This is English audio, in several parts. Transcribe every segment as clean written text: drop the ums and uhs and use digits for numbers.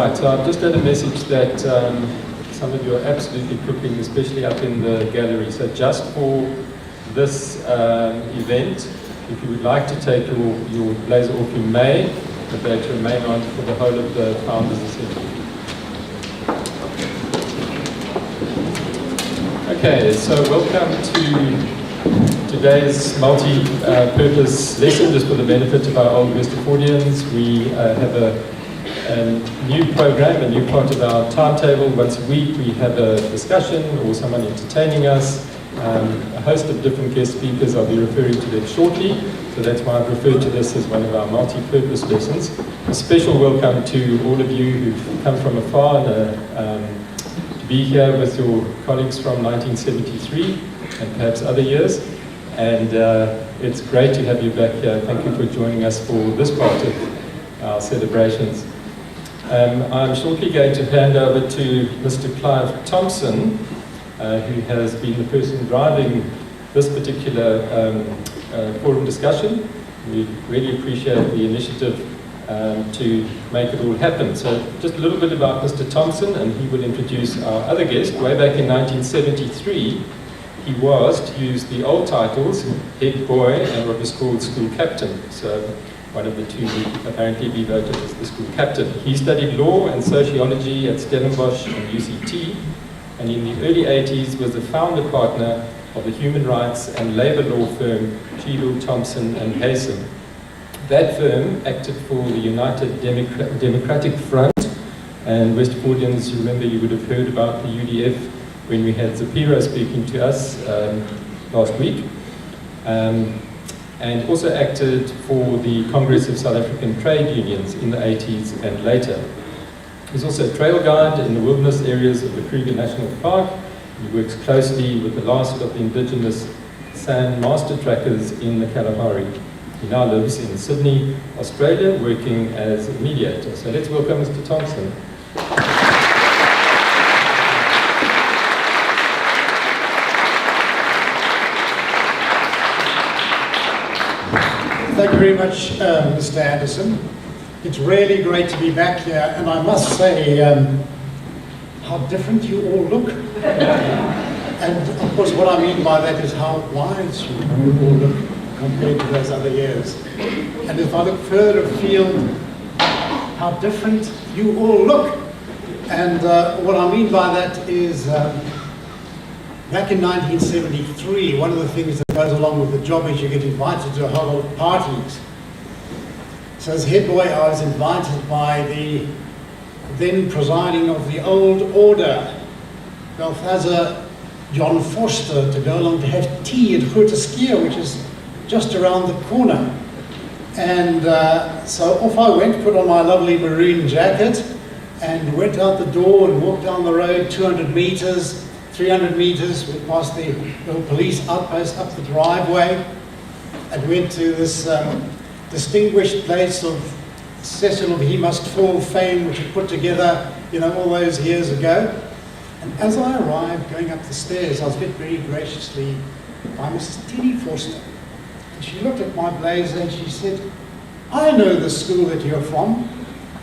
Right, so I've just had a message that some of you are absolutely cooking, especially up in the gallery. So just for this event, if you would like to take your blazer off, you may, but they're to remain on for the whole of the Founders Assembly. Okay, so welcome to today's multi-purpose lesson, just for the benefit of our old Westerfordians. We have a new program, a new part of our timetable. Once a week we have a discussion or someone entertaining us, a host of different guest speakers. I'll be referring to them shortly, so that's why I've referred to this as one of our multi-purpose lessons. A special welcome to all of you who've come from afar to be here with your colleagues from 1973 and perhaps other years, and it's great to have you back here. Thank you for joining us for this part of our celebrations. I'm shortly going to hand over to Mr. Clive Thompson, who has been the person driving this particular forum discussion. We really appreciate the initiative to make it all happen. So just a little bit about Mr. Thompson, and he will introduce our other guest. Way back in 1973, he was, to use the old titles, head boy and what was called school captain. So one of the two would apparently be voted as the school captain. He studied law and sociology at Stellenbosch and UCT, and in the early 80s was the founder partner of the human rights and labour law firm Cheadle, Thompson and Haysom. That firm acted for the United Democratic Front, and Westfordians, remember, you would have heard about the UDF when we had Zapira speaking to us last week. And also acted for the Congress of South African Trade Unions in the 80s and later. He's also a trail guide in the wilderness areas of the Kruger National Park. He works closely with the last of the indigenous San master trackers in the Kalahari. He now lives in Sydney, Australia, working as a mediator. So let's welcome Mr. Thompson. Thank you very much, Mr. Anderson. It's really great to be back here, and I must say how different you all look. And of course what I mean by that is how wise you all look compared to those other years. And if I look further afield, how different you all look. And what I mean by that is back in 1973, one of the things that goes along with the job is you get invited to a whole lot of parties. So as head boy, I was invited by the then presiding of the old order, Balthazar John Foster, to go along to have tea at Grooteskier, which is just around the corner. And so off I went, put on my lovely maroon jacket, and went out the door and walked down the road 200 meters, 300 meters, went past the little police outpost up the driveway, and went to this distinguished place of Cecil of He Must Fall fame, which he put together, all those years ago. And as I arrived going up the stairs, I was met very graciously by Mrs. Teddy Forster. And she looked at my blazer and she said, "I know the school that you're from.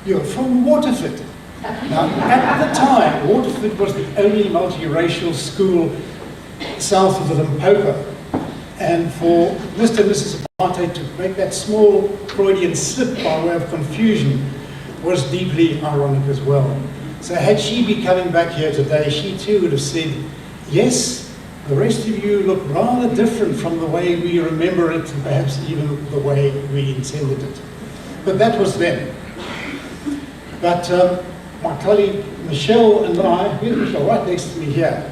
You're from Waterford." Now, at the time, Waterford was the only multiracial school south of the Limpopo. And for Mr. and Mrs. Apartheid to make that small Freudian slip by way of confusion was deeply ironic as well. So had she been coming back here today, she too would have said, "Yes, the rest of you look rather different from the way we remember it, and perhaps even the way we intended it." But that was then. But my colleague Michelle and I, here's Michelle right next to me here,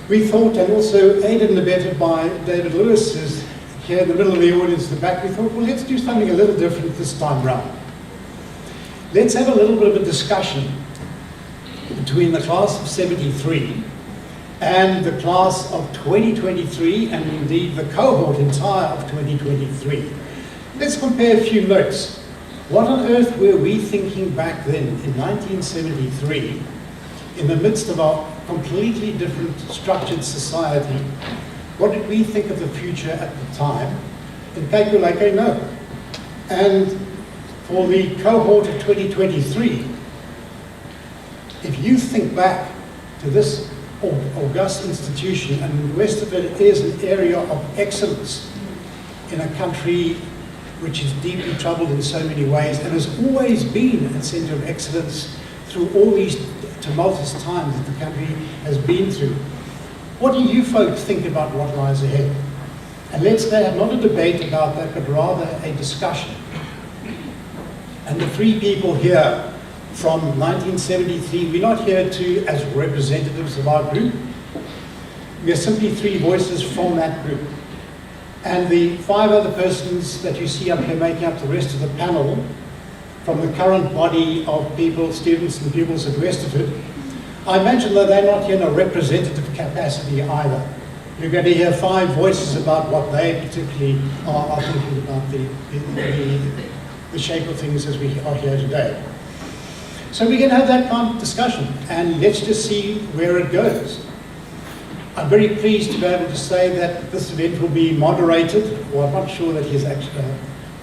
we thought, and also aided and abetted by David Lewis, who's here in the middle of the audience at the back, we thought, well, let's do something a little different this time round. Let's have a little bit of a discussion between the class of 73 and the class of 2023, and indeed the cohort entire of 2023. Let's compare a few notes. What on earth were we thinking back then in 1973, in the midst of our completely different structured society? What did we think of the future at the time? In Kaipuleke, no. And for the cohort of 2023, you think back to this august institution, and the rest of it is an area of excellence in a country which is deeply troubled in so many ways and has always been a centre of excellence through all these tumultuous times that the country has been through. What do you folks think about what lies ahead? And let's have not a debate about that, but rather a discussion. And the three people here from 1973, we're not here as representatives of our group. We are simply three voices from that group. And the five other persons that you see up here making up the rest of the panel from the current body of people, students and pupils at Westerford, I imagine that they're not here in a representative capacity either. You're going to hear five voices about what they particularly are thinking about the shape of things as we are here today. So we're going to have that kind of discussion, and let's just see where it goes. I'm very pleased to be able to say that this event will be moderated, or I'm not sure that his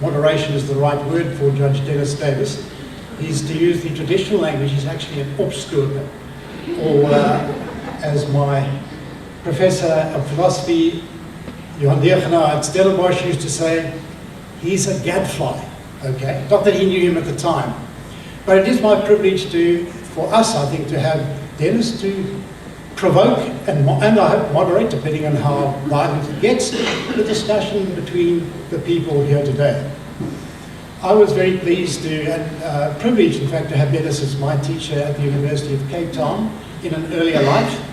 moderation is the right word for Judge Dennis Davis. He's, to use the traditional language, he's actually an opsturper, or as my professor of philosophy, Johan Degenaar at Stellenbosch, used to say, he's a gadfly, okay? Not that he knew him at the time. But it is my privilege for us, I think, to have Dennis to provoke and I hope moderate, depending on how violent it gets, the discussion between the people here today. I was very pleased and privileged, in fact, to have Dennis as my teacher at the University of Cape Town in an earlier life.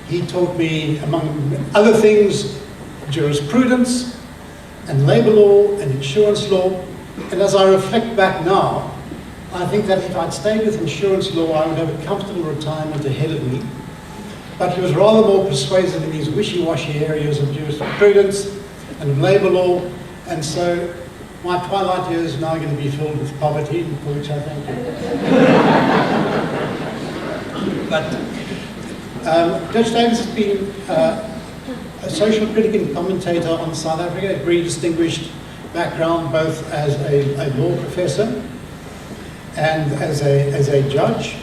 He taught me, among other things, jurisprudence and labour law and insurance law. And as I reflect back now, I think that if I'd stayed with insurance law, I would have a comfortable retirement ahead of me. But he was rather more persuasive in these wishy-washy areas of jurisprudence and of labour law. And so my twilight years are now going to be filled with poverty, for which I thank you. But Judge Davis has been a social critic and commentator on South Africa, a very distinguished background, both as a law professor and as a judge,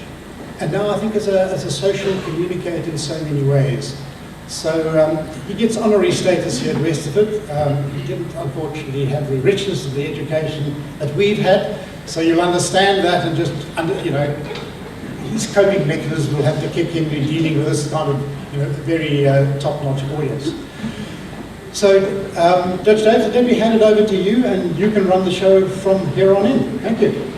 and now I think as a social communicator in so many ways. So he gets honorary status here at Westerford. He didn't unfortunately have the richness of the education that we've had, so you'll understand that, and just, his coping mechanisms will have to kick in when dealing with this kind of very top-notch audience. So Judge Davis, let me hand it over to you, and you can run the show from here on in. Thank you.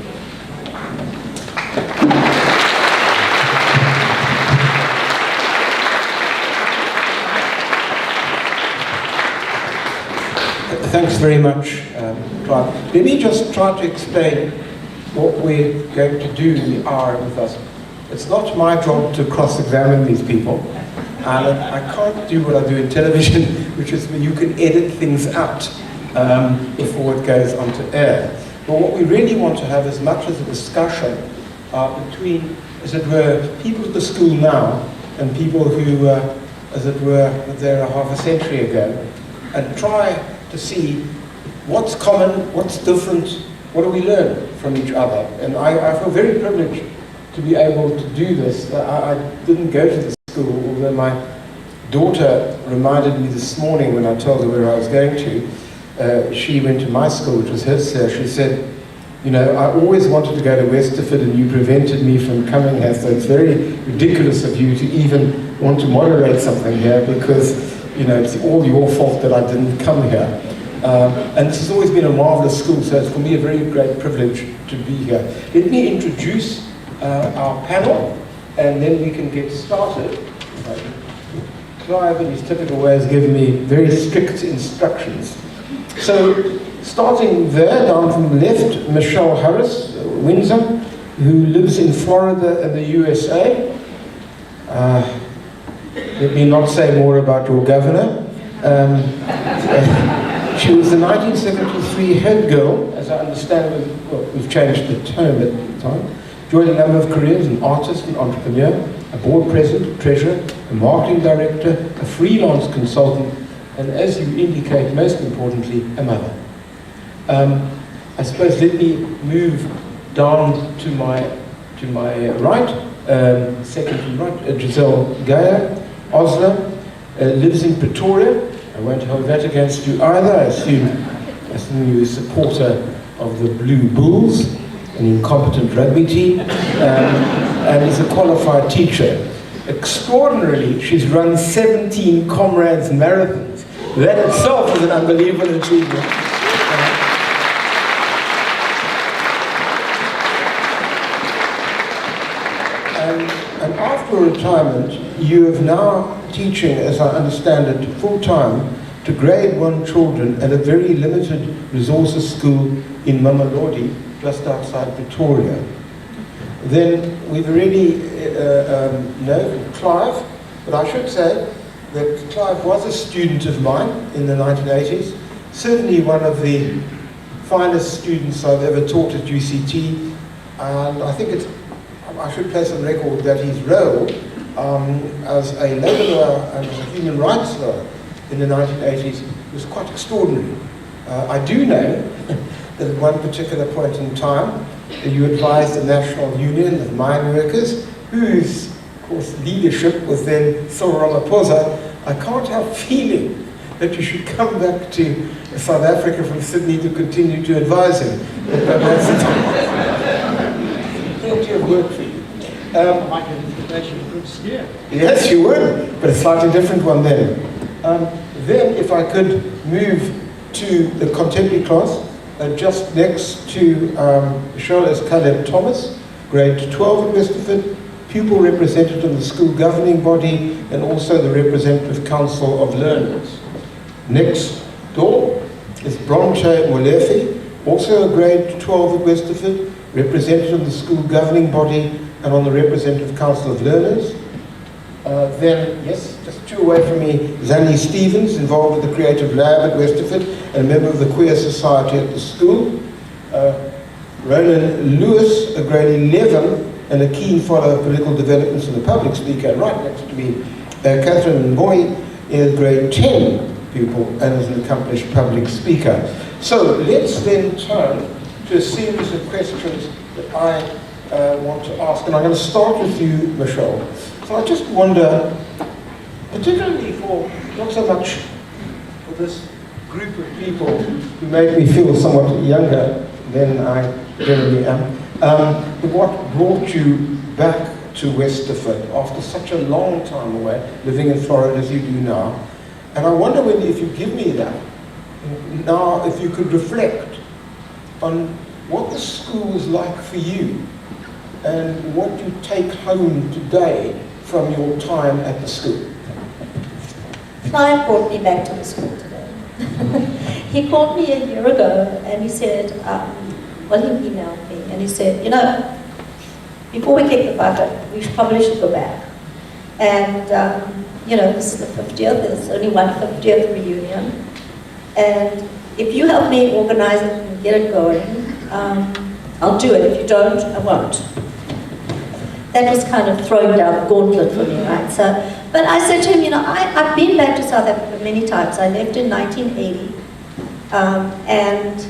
Thanks very much, Clive. Let me just try to explain what we're going to do in the hour with us. It's not my job to cross-examine these people. I can't do what I do in television, which is where you can edit things out before it goes onto air. But what we really want to have as much as a discussion between, as it were, people at the school now and people who, as it were, there a half a century ago, and try to see what's common, what's different, what do we learn from each other. And I feel very privileged to be able to do this. I didn't go to the school, although my daughter reminded me this morning when I told her where I was going to. She went to my school, which was hers, so she said, I always wanted to go to Westerford and you prevented me from coming here, so it's very ridiculous of you to even want to moderate something here because it's all your fault that I didn't come here. And this has always been a marvelous school, so it's for me a very great privilege to be here. Let me introduce our panel, and then we can get started. Clive, in his typical way, has given me very strict instructions. So, starting there, down from the left, Michelle Harris, Windsor, who lives in Florida and the USA. Let me not say more about your governor. She was the 1973 head girl, as I understand it. Well, we've changed the term at the time. Joined a number of careers, an artist, an entrepreneur, a board president, treasurer, a marketing director, a freelance consultant, and as you indicate, most importantly, a mother. I suppose let me move down to my right. second right, Giselle Geyer, Osler, lives in Pretoria. I won't hold that against you either. I assume you're a supporter of the Blue Bulls, an incompetent rugby team, and is a qualified teacher. Extraordinarily, she's run 17 Comrades marathons. That itself is an unbelievable achievement. And after retirement, you have now teaching, as I understand it, full-time to grade 1 children at a very limited resources school in Mamelodi, just outside Pretoria. Then we've already known Clive, but I should say that Clive was a student of mine in the 1980s, certainly one of the finest students I've ever taught at UCT, and I think I should place on record that his role as a labourer and as a human rights lawyer in the 1980s was quite extraordinary. I do know that at one particular point in time, you advised the National Union of Mine Workers, whose, of course, leadership was then Cyril Ramaphosa. I can't help feeling that you should come back to South Africa from Sydney to continue to advise him. Plenty of work for you. I can actually good steer. Yes, you would, but a slightly different one then. Then, if I could move to the contemporary class, just next to Michelle is Caleb Thomas, grade 12 at Westerford, pupil representative of the school governing body, and also the representative council of learners. Next door is Bronte Molefe, also a grade 12 at Westerford, representative of the school governing body and on the representative council of learners. Then, yes, just 2 away from me, Zanny Stevens, involved with the Creative Lab at Westerford and a member of the Queer Society at the school. Roland Lewis, a grade 11 and a keen follower of political developments and a public speaker. And right next to me, Catherine Boy, is grade 10 pupil and is an accomplished public speaker. So let's then turn to a series of questions that I want to ask. And I'm going to start with you, Michelle. So I just wonder, particularly for, not so much for this group of people who make me feel somewhat younger than I generally am, but what brought you back to Westerford after such a long time away, living in Florida as you do now? And I wonder whether, if you give me that, now if you could reflect on what the school was like for you and what you take home today from your time at the school. Clive brought me back to the school today. He called me a year ago and he said, well, he emailed me and he said, you know, before we kick the bucket, we probably should go back. And, you know, this is the 50th, there's only one 50th reunion. And if you help me organize it and get it going, I'll do it. If you don't, I won't. That was kind of throwing down the gauntlet for me, right? So, but I said to him, you know, I've been back to South Africa many times. I left in 1980, and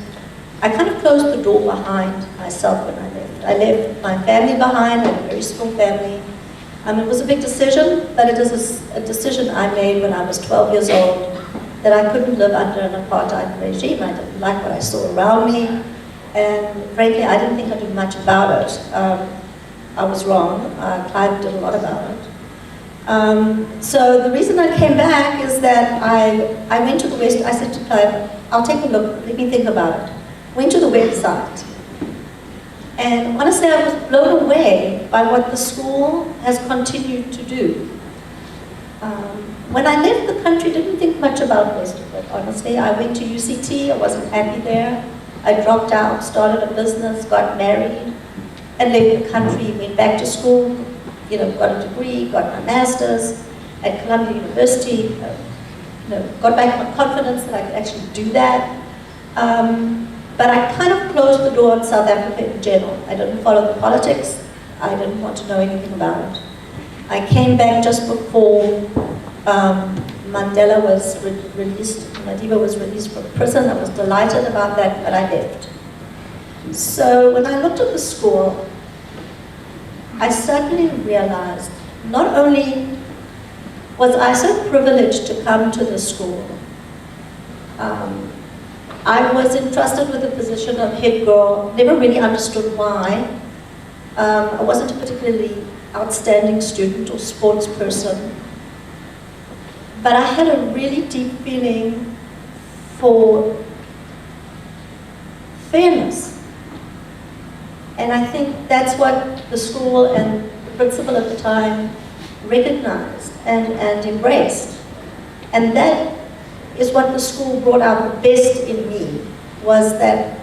I kind of closed the door behind myself when I left. I left my family behind, I had a very small family. It was a big decision, but it is a decision I made when I was 12 years old, that I couldn't live under an apartheid regime. I didn't like what I saw around me, and frankly, I didn't think I did much about it. I was wrong. Clive did a lot about it. So the reason I came back is that I went to the West. I said to Clive, I'll take a look, let me think about it. Went to the website. And honestly, I was blown away by what the school has continued to do. When I left the country, I didn't think much about Westerford, honestly. I went to UCT, I wasn't happy there. I dropped out, started a business, got married, and left the country, went back to school, you know, got a degree, got my master's at Columbia University, got back my confidence that I could actually do that. But I kind of closed the door on South Africa in general. I didn't follow the politics. I didn't want to know anything about it. I came back just before Mandela was released, Madiba was released from prison. I was delighted about that, but I left. So when I looked at the school, I suddenly realized not only was I so privileged to come to the school, I was entrusted with the position of head girl, never really understood why. I wasn't a particularly outstanding student or sports person, but I had a really deep feeling for fairness. And I think that's what the school and the principal at the time recognized and embraced. And that is what the school brought out the best in me, was that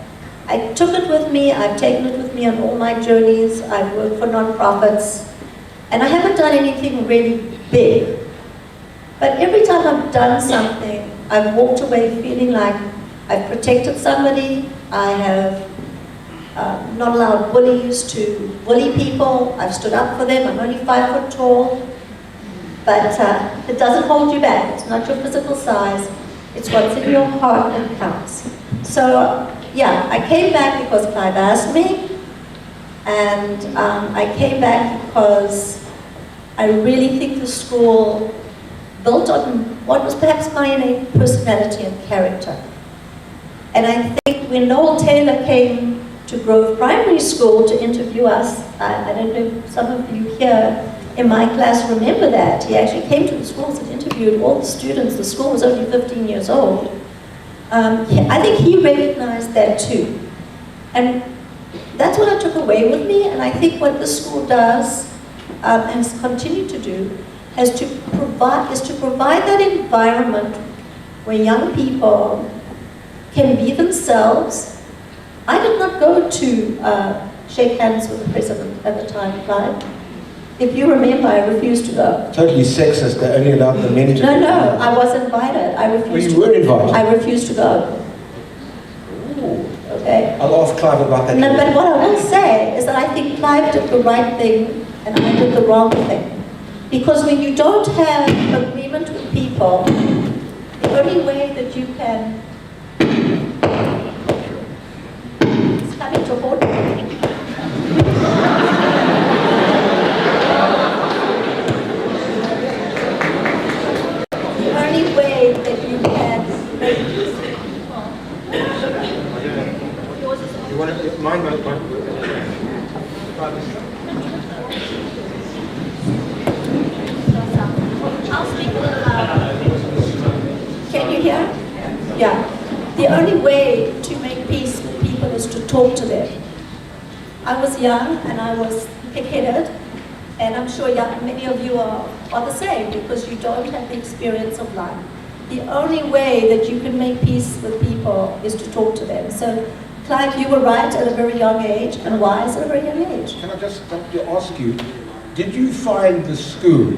I took it with me, I've taken it with me on all my journeys, I've worked for nonprofits, and I haven't done anything really big. But every time I've done something, I've walked away feeling like I've protected somebody, I have not allowed bullies to bully people, I've stood up for them, I'm only 5 foot tall, but it doesn't hold you back, it's not your physical size, it's what's in your heart that counts. So yeah, I came back because Clive asked me, and I came back because I really think the school built on what was perhaps my innate personality and character. And I think when Noel Taylor came to Grove Primary School to interview us, I don't know if some of you here in my class remember that. He actually came to the schools and interviewed all the students. The school was only 15 years old. I think he recognized that too. And that's what I took away with me, and I think what the school does, and has continued to do, is to provide that environment where young people can be themselves. I did not go to shake hands with the president at the time, Clive. If you remember, I refused to go. Totally sexist, they only allowed the men to No, no, I was invited. I refused Well, you were invited. I refused to go. Ooh. Okay? I'll ask Clive about that. No, but what I will say is that I think Clive did the right thing and I did the wrong thing. Because when you don't have agreement with people, the only way that you can... It's coming to hold me. The only way that you can make peace with people. You want to mind my I'll speak a little louder. Can you hear? Yeah. The only way to make peace with people is to talk to them. I was young and I was pig-headed, and I'm sure many of you are the same because you don't have the experience of life. The only way that you can make peace with people is to talk to them. So, Clive, you were right at a very young age, and wise at a very young age. Can I just ask you, did you find the school,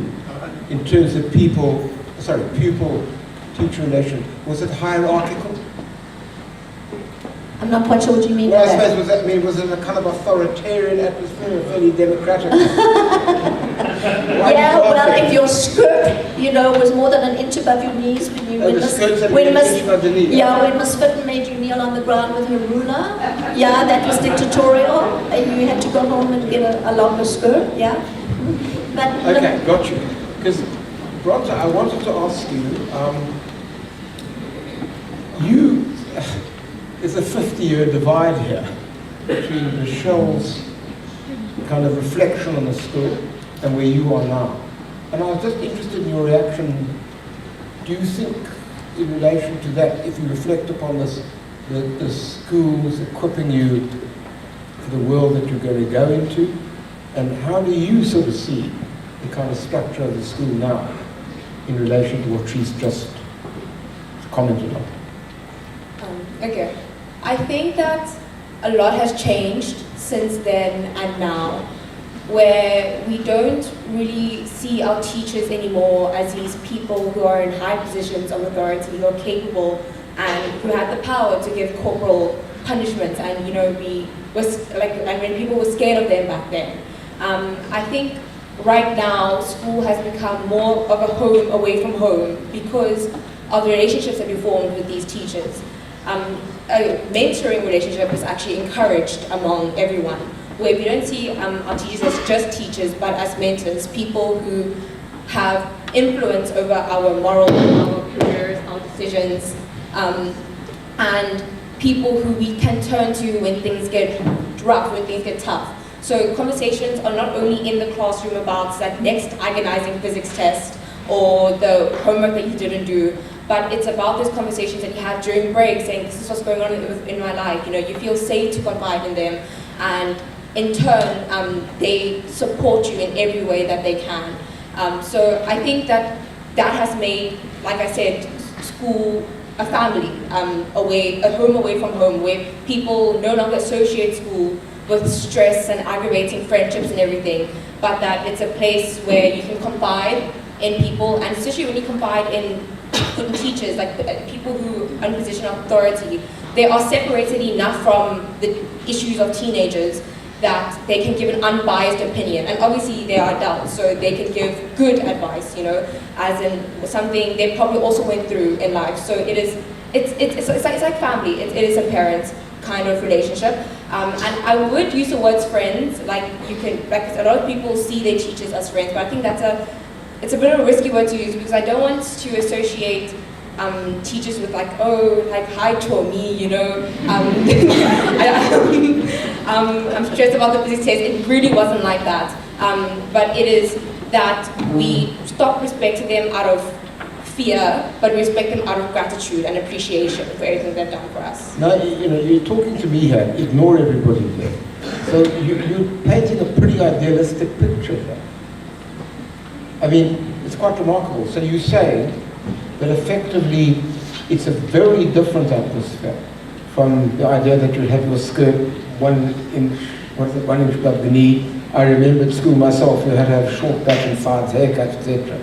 in terms of pupil-teacher relation, was it hierarchical? I'm not quite sure what you mean Well, by I that. suppose, was it a kind of authoritarian atmosphere, or fairly democratic? Yeah, well, if your skirt, was more than an inch above your knees when you... Oh, the skirts had been an inch above the knee. Yeah, when Miss Fitton made you kneel on the ground with her ruler. Yeah, that was dictatorial. And you had to go home and get a longer skirt, yeah. But Okay, got you. Because, Bronte, I wanted to ask you, there's a 50-year divide here between Michelle's kind of reflection on the school and where you are now. And I was just interested in your reaction. Do you think, in relation to that, if you reflect upon this, the school's equipping you for the world that you're going to go into, and how do you sort of see the kind of structure of the school now in relation to what she's just commented on? Okay. I think that a lot has changed since then and now, where we don't really see our teachers anymore as these people who are in high positions of authority, who are capable and who had the power to give corporal punishments, and and when people were scared of them back then. I think right now school has become more of a home away from home because of the relationships that we formed with these teachers. A mentoring relationship is actually encouraged among everyone, where we don't see our teachers as just teachers, but as mentors, people who have influence over our morals, our careers, our decisions, and people who we can turn to when things get rough, when things get tough. So conversations are not only in the classroom about that next agonizing physics test or the homework that you didn't do, but it's about those conversations that you have during breaks, saying this is what's going on in my life. You know, you feel safe to confide in them, and in turn, they support you in every way that they can. So I think that has made, like I said, school a family, a home away from home, where people no longer associate school with stress and aggravating friendships and everything, but that it's a place where you can confide in people, and especially when you confide in teachers, like people who are in a position of authority, they are separated enough from the issues of teenagers that they can give an unbiased opinion. And obviously they are adults, so they can give good advice, you know, as in something they probably also went through in life. So it's like family. It is a parent kind of relationship. And I would use the words friends, like a lot of people see their teachers as friends, but I think it's a bit of a risky word to use, because I don't want to associate teachers with like, oh, like hi Tommy, you know. I'm stressed about the physics test. It really wasn't like that. But it is that we stop respecting them out of fear, but respect them out of gratitude and appreciation for everything they've done for us. Now, you know, you're talking to me here, ignore everybody here. So you're painting a pretty idealistic picture here. I mean, it's quite remarkable. So you say that effectively it's a very different atmosphere from the idea that you have your skirt 1 inch above the knee. I remember at school myself, you had to have short back and sides, haircuts, etc.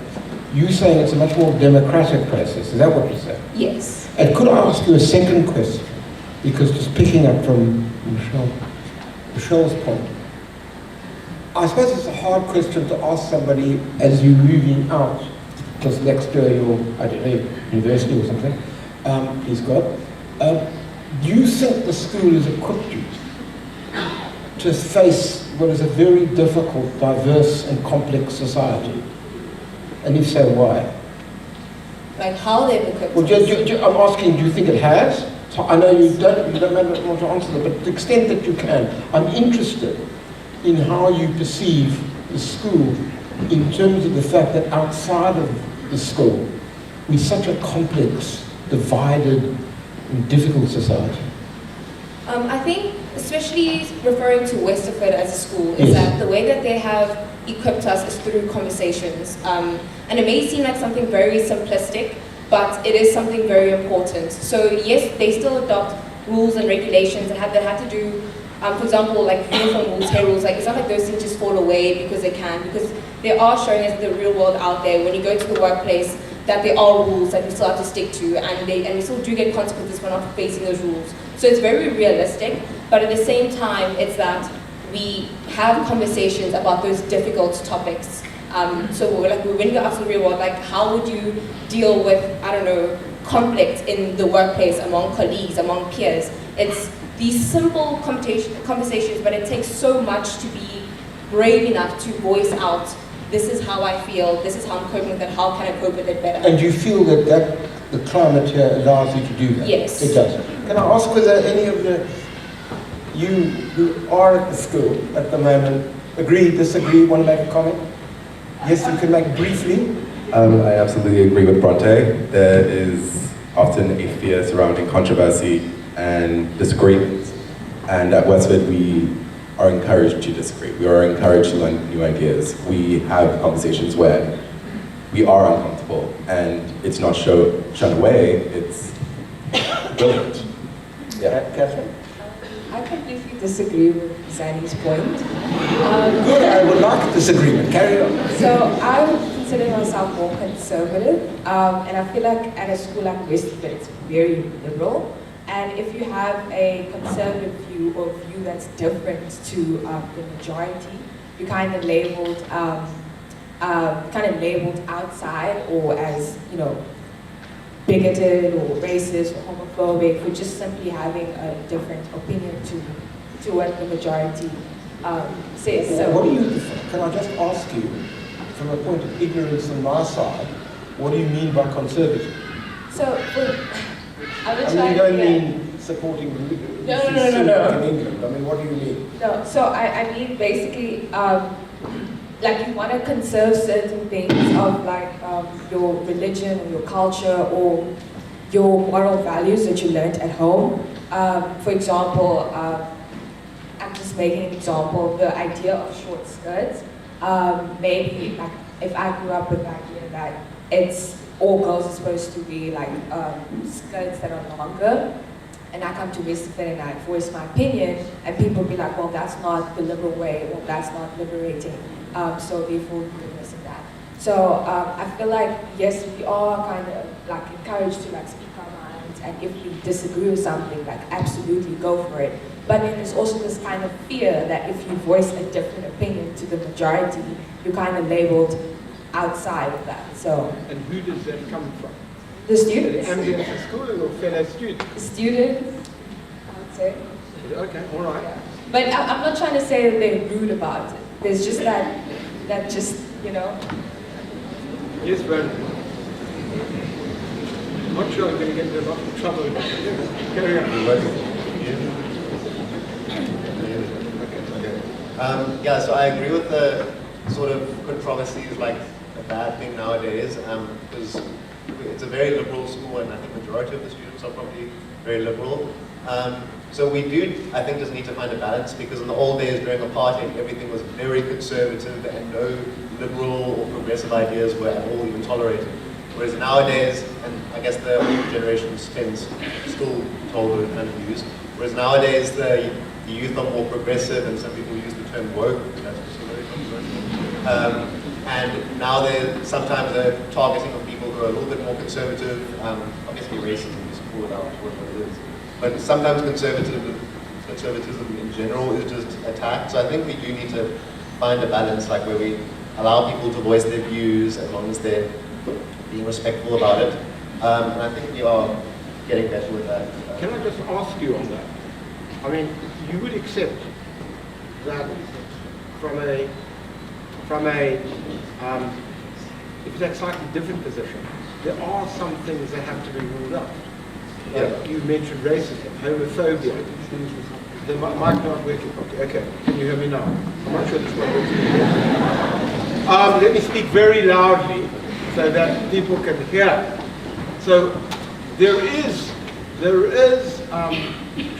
You're saying it's a much more democratic process. Is that what you're saying? Yes. And could I ask you a second question? Because just picking up from Michelle's point, I suppose it's a hard question to ask somebody as you're moving out, because next year you're, I don't know, university or something, please God. Do you think the school has equipped you to face what is a very difficult, diverse and complex society? And if so, why? Like how they've equipped Well, us? I'm asking, do you think it has? So I know you don't want to answer that, but to the extent that you can, I'm interested in how you perceive the school in terms of the fact that outside of the school, we're such a complex, divided, and difficult society. I think, especially referring to Westerford as a school, is that the way that they have equipped us is through conversations. And it may seem like something very simplistic, but it is something very important. So yes, they still adopt rules and regulations that have to do, for example, like uniform rules, hair rules. Like, it's not like those things just fall away because they can, because they are showing us the real world out there. When you go to the workplace, that there are rules that we still have to stick to, and we still do get consequences for not facing those rules. So it's very realistic, but at the same time, it's that we have conversations about those difficult topics. So when you go out to the real world, like how would you deal with, I don't know, conflict in the workplace, among colleagues, among peers? It's these simple conversations, but it takes so much to be brave enough to voice out, this is how I feel, this is how I'm coping with it, how can I cope with it better? And you feel that the climate here allows you to do that? Yes. It does. Can I ask whether any of you who are at the school at the moment agree, disagree, want to make a comment? Yes, you can make briefly. I absolutely agree with Bronte. There is often a fear surrounding controversy and disagreement. And at Westford, we are encouraged to disagree. We are encouraged to learn new ideas. We have conversations where we are uncomfortable, and it's not shun away, it's brilliant. Yeah, Catherine? I completely disagree with Zanny's point. Good, I would like a disagreement. Carry on. So I would consider myself more conservative, and I feel like at a school like Westford, it's very liberal. And if you have a conservative view or view that's different to the majority, you're kind of labeled outside, or as, you know, bigoted or racist or homophobic for just simply having a different opinion to what the majority says. What So, do you, can I just ask you, from a point of ignorance on my side, what do you mean by conservative? so I will I mean, try. you don't Yeah. mean supporting No. in England. I mean, what do you mean? No, so I mean basically, like you want to conserve certain things of like your religion or your culture or your moral values that you learned at home. For example, I'm just making an example, the idea of short skirts. Maybe like if I grew up with the idea that it's all girls are supposed to be like skirts that are longer, and I come to Westford and I voice my opinion, and people be like, well, that's not the liberal way, or that's not liberating, so therefore do this and that. So I feel like, yes, we are kind of like encouraged to like speak our minds, and if we disagree with something, like absolutely go for it. But then there's also this kind of fear that if you voice a different opinion to the majority, you're kind of labeled outside of that. So And who does that come from? the students, The ambience of schooling or fellow students? the students, I would say. Okay, all right. Yeah. But I'm not trying to say that they're rude about it. There's just that just, you know. Yes, but I'm not sure I'm going to get into a lot of trouble. Carry on. Yeah, so I agree with the sort of controversies like a bad thing nowadays, because it's a very liberal school, and I think the majority of the students are probably very liberal. So we do, I think, just need to find a balance, because in the old days during apartheid, everything was very conservative and no liberal or progressive ideas were at all even tolerated. Whereas nowadays, and I guess the older generation tends still told those kind of views, whereas nowadays the youth are more progressive, and some people use the term woke, that's also very controversial. And now they're sometimes targeting on people who are a little bit more conservative, obviously racism is called out for what it is. But sometimes conservatism in general is just attacked. So I think we do need to find a balance, like where we allow people to voice their views as long as they're being respectful about it. And I think we are getting better with that. Can I just ask you on that? I mean, you would accept that from a if it's a slightly different position, there are some things that have to be ruled out. Like you mentioned racism, homophobia. The mic not working properly. Okay, can you hear me now? I'm not sure it's not working. Let me speak very loudly so that people can hear. So there is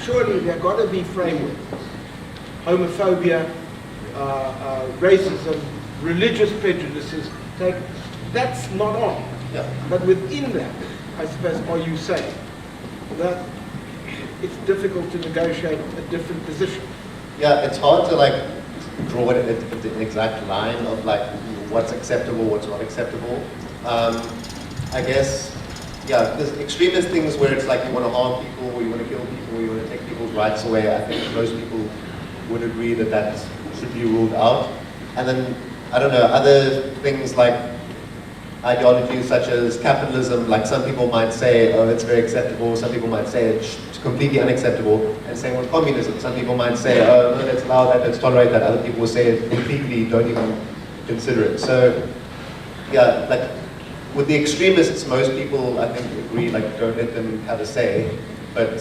surely there got to be framework. Homophobia, racism, religious prejudices, that's not on. Yeah. But within that, I suppose, are you saying that it's difficult to negotiate a different position? Yeah, it's hard to like draw an exact line of like what's acceptable, what's not acceptable. I guess, yeah, there's extremist things where it's like you want to harm people, or you want to kill people, or you want to take people's rights away. I think most people would agree that that should be ruled out. And then, I don't know, other things like ideologies such as capitalism, like some people might say, oh, it's very acceptable, some people might say it's completely unacceptable, and same with communism. Some people might say, oh, no, let's allow that, let's tolerate that. Other people will say it completely, don't even consider it. So, yeah, like, with the extremists, most people, I think, agree, like, don't let them have a say. But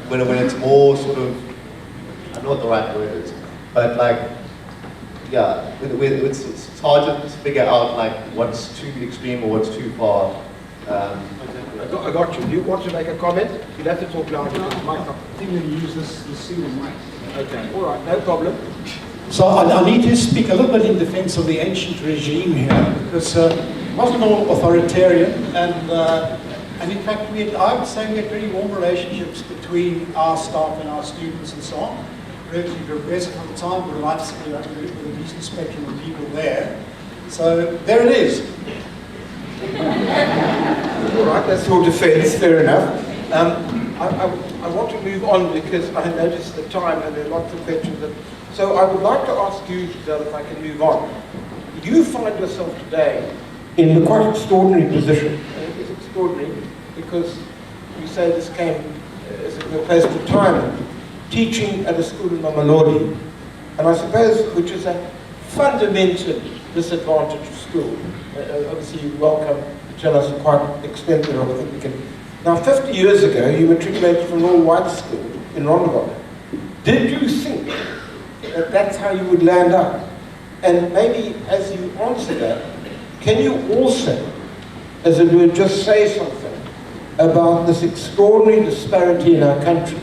when it's more sort of, I don't know what the right word is, but like, yeah, it's hard to figure out like what's too extreme or what's too far. I got you. Do you want to make a comment? You'll have to talk louder. I think we use this single mic. Okay, all right, no problem. So I need to speak a little bit in defense of the ancient regime here, because it wasn't all authoritarian, and in fact I would say we had very warm relationships between our staff and our students and so on. Relatively progressive at the time, with a decent spectrum of people there. So there it is. All right, that's your defense, fair enough. I want to move on because I noticed the time and there are lots of questions. So I would like to ask you, Giselle, if I can move on. You find yourself today in the quite extraordinary position. And it is extraordinary because you say this came as a place of retirement, teaching at a school in Mamelodi, And I suppose, which is a fundamental disadvantage of school. Obviously, you're welcome to tell us quite extensively. I think we can. Now, 50 years ago, you matriculated from an all-white school in Rondebosch. Did you think that that's how you would land up? And maybe as you answer that, can you also, as it were, just say something about this extraordinary disparity in our country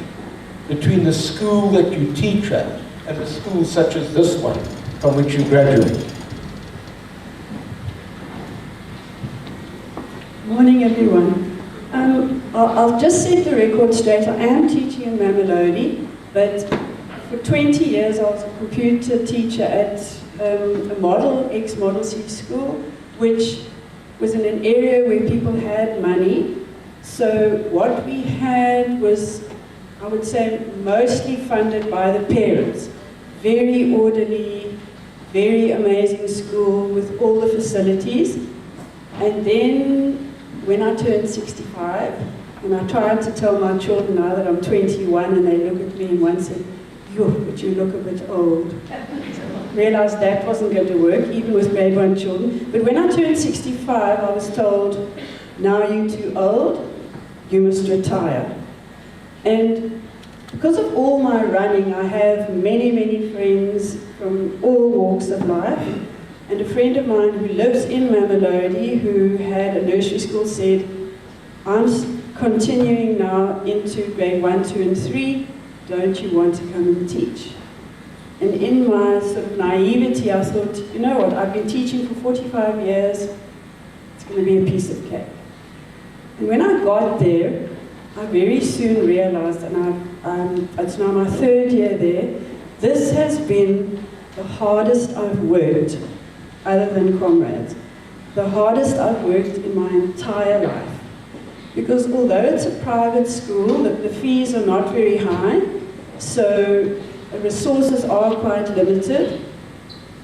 between the school that you teach at and the schools such as this one from which you graduated? Morning, everyone. I'll just set the record straight. I am teaching in Mamelodi, but for 20 years I was a computer teacher at a ex-Model C school, which was in an area where people had money. So what we had was, I would say, mostly funded by the parents. Very orderly, very amazing school with all the facilities. And then when I turned 65, and I tried to tell my children now that I'm 21, and they look at me and one said, "Yo, but you look a bit old." Realized that wasn't going to work, even with grade 1 children. But when I turned 65, I was told, "Now you're too old, you must retire." And because of all my running, I have many, many friends from all walks of life. And a friend of mine who lives in Mamelodi, who had a nursery school, said, "I'm continuing now into grade 1, 2, and 3. Don't you want to come and teach?" And in my sort of naivety, I thought, you know what, I've been teaching for 45 years. It's going to be a piece of cake. And when I got there, I very soon realized, and it's now my 3rd year there, this has been the hardest I've worked, other than comrades, the hardest I've worked in my entire life. Because although it's a private school, the fees are not very high, so the resources are quite limited.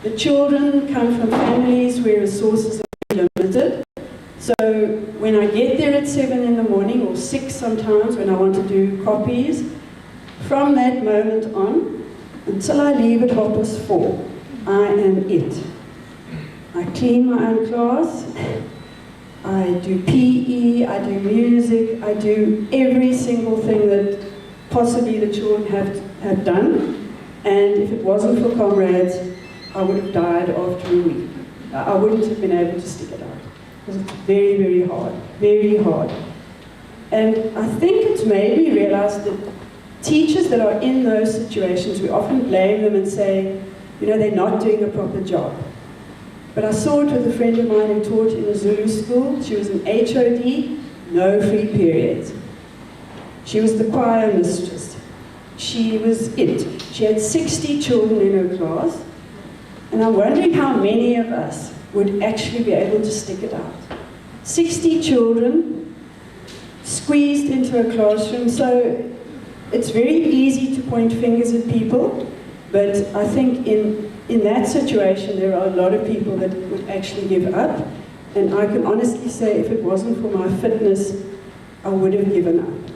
The children come from families where resources are limited. So when I get there at 7 in the morning, or 6 sometimes when I want to do copies, from that moment on, until I leave at 4:30, I am it. I clean my own class, I do PE, I do music, I do every single thing that possibly the children have done. And if it wasn't for comrades, I would have died after a week. I wouldn't have been able to stick it out. Because it's very, very hard, very hard. And I think it's made me realize that teachers that are in those situations, we often blame them and say, you know, they're not doing a proper job. But I saw it with a friend of mine who taught in a Zulu school. She was an HOD, no free periods. She was the choir mistress. She was it. She had 60 children in her class. And I'm wondering how many of us would actually be able to stick it out. 60 children squeezed into a classroom. So it's very easy to point fingers at people. But I think in that situation, there are a lot of people that would actually give up. And I can honestly say, if it wasn't for my fitness, I would have given up.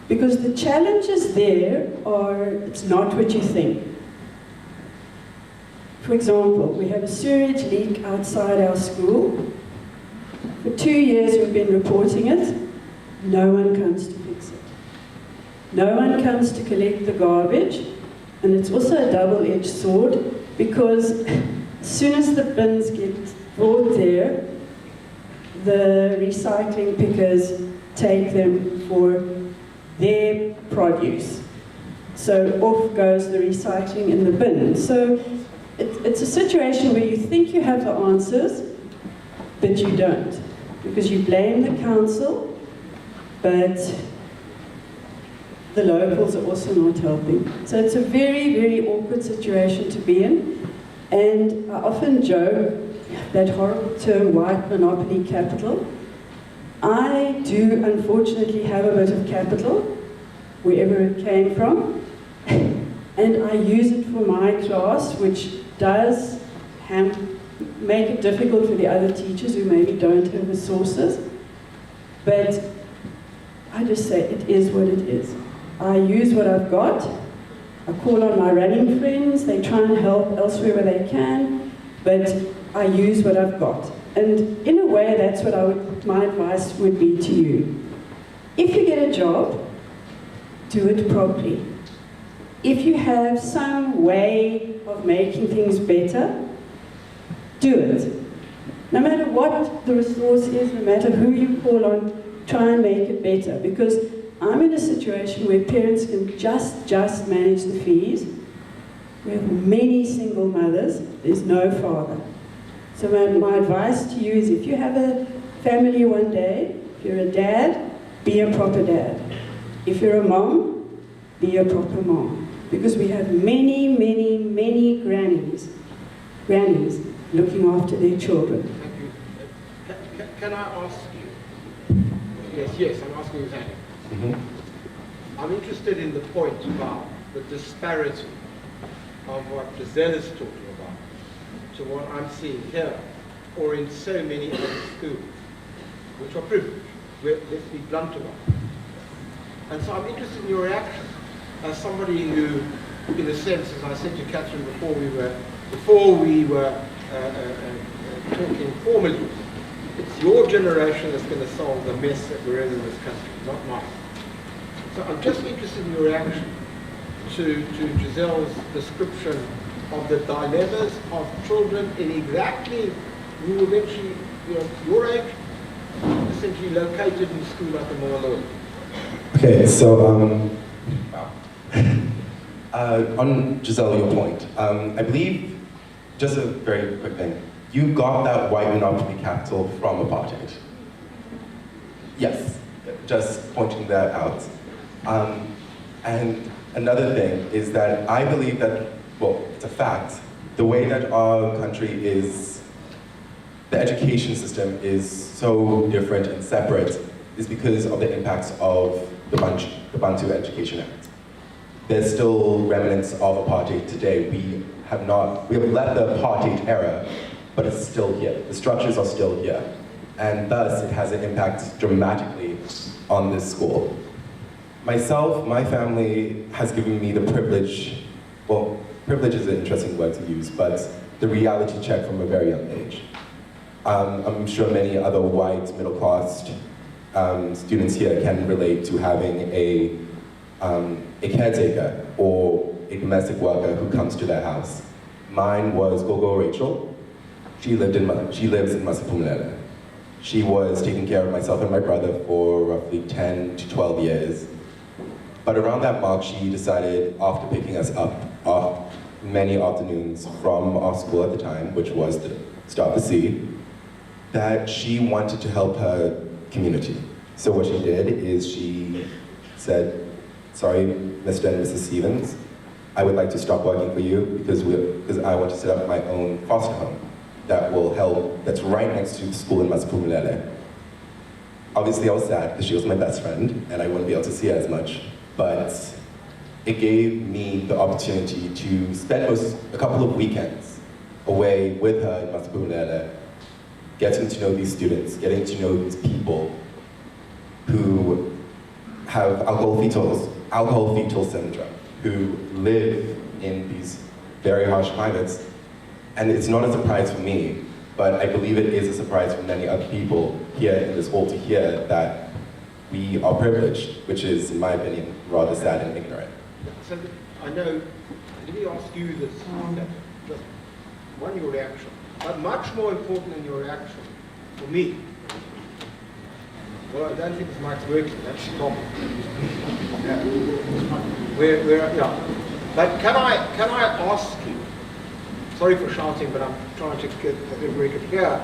Because the challenges there are, it's not what you think. For example, we have a sewage leak outside our school. For 2 years we've been reporting it. No one comes to fix it. No one comes to collect the garbage. And it's also a double-edged sword, because as soon as the bins get brought there, the recycling pickers take them for their produce. So off goes the recycling in the bin. So it's a situation where you think you have the answers, but you don't. Because you blame the council, but the locals are also not helping. So it's a very, very awkward situation to be in. And I often joke, that horrible term, white monopoly capital. I do unfortunately have a bit of capital, wherever it came from. And I use it for my class, which does make it difficult for the other teachers who maybe don't have resources. But I just say it is what it is. I use what I've got, I call on my running friends, they try and help elsewhere where they can, but I use what I've got. And in a way, that's what my advice would be to you. If you get a job, do it properly. If you have some way of making things better, do it. No matter what the resource is, no matter who you call on, try and make it better. Because I'm in a situation where parents can just manage the fees. We have many single mothers, there's no father. So my advice to you is, if you have a family one day, if you're a dad, be a proper dad. If you're a mom, be a proper mom. Because we have many grannies looking after their children. Thank you. Can I ask you? Yes, I'm asking you that. I'm interested in the point about the disparity of what Giselle is talking about to what I'm seeing here, or in so many other schools, which are privileged. Let's be blunt about it. And so I'm interested in your reaction as somebody who, in a sense, as I said to Catherine before we were talking formally, it's your generation that's going to solve the mess that we're in this country, not mine. So I'm just interested in your reaction to Giselle's description of the dilemmas of children in exactly, who eventually, your age, essentially located in school like a Moalolo. Okay, so on Giselle, your point, I believe, just a very quick thing, you got that white monopoly capital from apartheid. Yes, just pointing that out. And another thing is that I believe that, well, it's a fact, the way that our country is, the education system is so different and separate is because of the impacts of the Bantu Education Act. There's still remnants of apartheid today. We have left the apartheid era, but it's still here. The structures are still here. And thus, it has an impact dramatically on this school. Myself, my family has given me the privilege, well, privilege is an interesting word to use, but the reality check from a very young age. I'm sure many other white, middle-class students here can relate to having a caretaker or a domestic worker who comes to their house. Mine was Gogo Rachel. She lives in Masiphumelele. She was taking care of myself and my brother for roughly 10 to 12 years. But around that mark, she decided, after picking us up many afternoons from our school at the time, which was the Start the Sea, that she wanted to help her community. So what she did is she said, sorry, Mr. and Mrs. Stevens, I would like to stop working for you because I want to set up my own foster home that will help, that's right next to the school in Masiphumelele. Obviously I was sad because she was my best friend and I wouldn't be able to see her as much, but it gave me the opportunity to spend a couple of weekends away with her in Masiphumelele, getting to know these students, getting to know these people who have alcohol fetal syndrome, who live in these very harsh climates. And it's not a surprise for me, but I believe it is a surprise for many other people here in this hall to hear that we are privileged, which is, in my opinion, rather sad and ignorant. So I know, let me ask you this, just one, your reaction, but much more important than your reaction, for me, well, I don't think this mic's working, that's the problem. Yeah. But can I ask you, sorry for shouting, but I'm trying to get it here.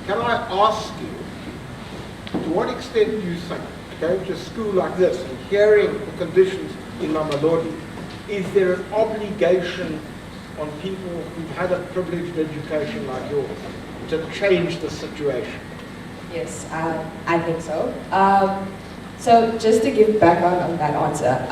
Can I ask you, to what extent do you think, going to a school like this and hearing the conditions in Mamelodi, is there an obligation on people who've had a privileged education like yours to change the situation? Yes, I think so. So just to give background on that answer,